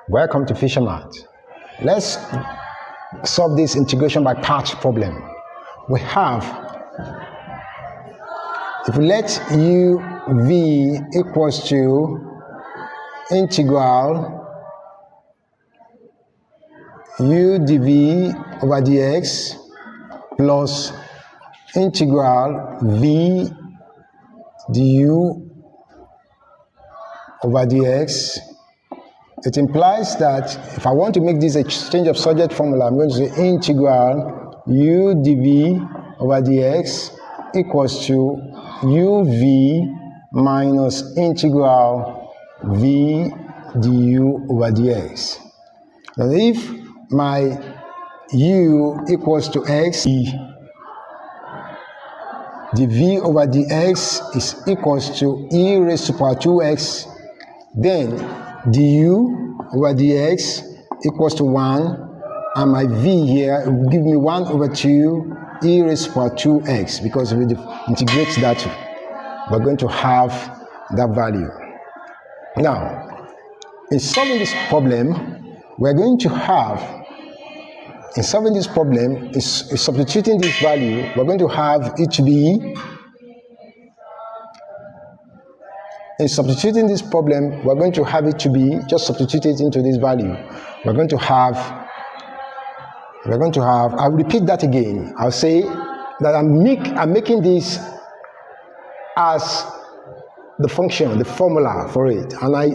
Welcome to Fisher Math. Let's solve this integration by parts problem. We have, if we let u v equals to integral u dv over dx plus integral v du over dx, it implies that if I want to make this a change of subject formula, I'm going to say integral u dv over dx equals to uv minus integral v du over dx. Now if my u equals to x, dv over dx is equals to e raised to power 2x, then du over dx equals to 1, and my v here will give me 1 over 2 e raised to power 2x, because if we integrate that, we're going to have that value. Now, in solving this problem, we're going to have, in solving this problem, is substituting this value, we're going to have it to be, in substituting this problem, we're going to have it to be, just substitute it into this value. We're going to have, I'll repeat that again. I'll say that I'm making this as the function, the formula for it, and I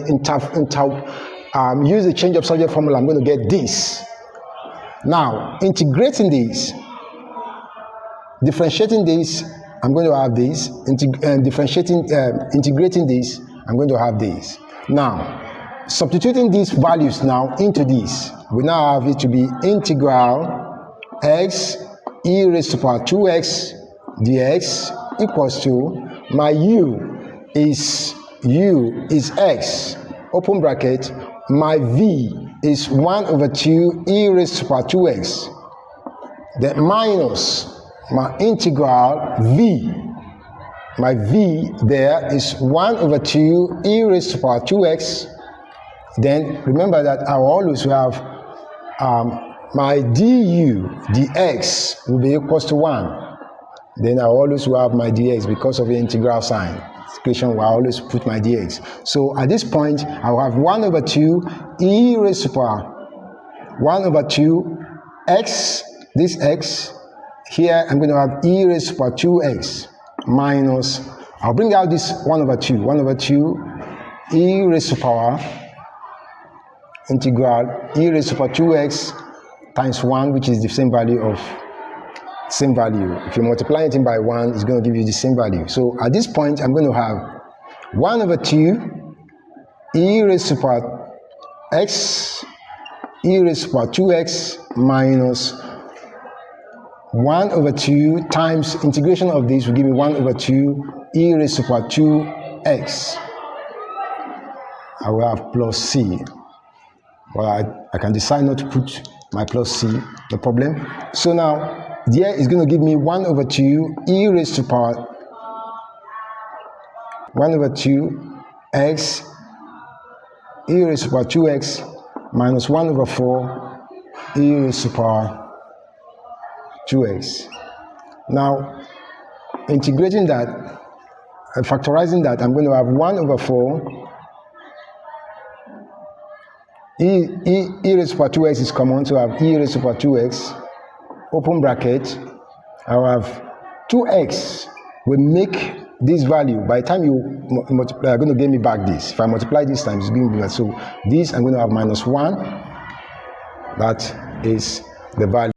use the change of subject formula, I'm going to get this. Now, integrating this, differentiating this, I'm going to have this, integrating this, I'm going to have this. Now, substituting these values now into this, we now have it to be integral x e raised to power 2x dx equals to, my u is x, open bracket, my v is 1 over 2 e raised to power 2x, then minus my integral v, my v there is 1 over 2 e raised to power 2x. Then remember that I will always have my du dx will be equals to 1. Then I always will have my dx because of the integral sign. Equation will always put my dx. So at this point, I will have 1 over 2 e raised to power 1 over 2 x, this x. Here I'm going to have e raised to power 2x minus, I'll bring out this 1 over 2 e raised to power integral e raised to power 2x times 1, which is the same value. If you multiply it by 1, it's going to give you the same value. So at this point, I'm going to have 1 over 2 e raised to power x e raised to power 2x minus 1 over 2 times integration of this will give me 1 over 2 e raised to power 2x. I will have plus c. Well, I can decide not to put my plus c, no problem. So now, there is going to give me 1 over 2 e raised to power 1 over 2 x e raised to power 2x minus 1 over 4 e raised to power 2x. Now, integrating that and factorizing that, I'm going to have 1 over 4 e raised to power 2x is common, so I have e raised to power 2x, open bracket, I will have 2x will make this value. By the time you multiply, are going to give me back this. If I multiply this times, it's going to be back. So this, I'm going to have minus 1. That is the value.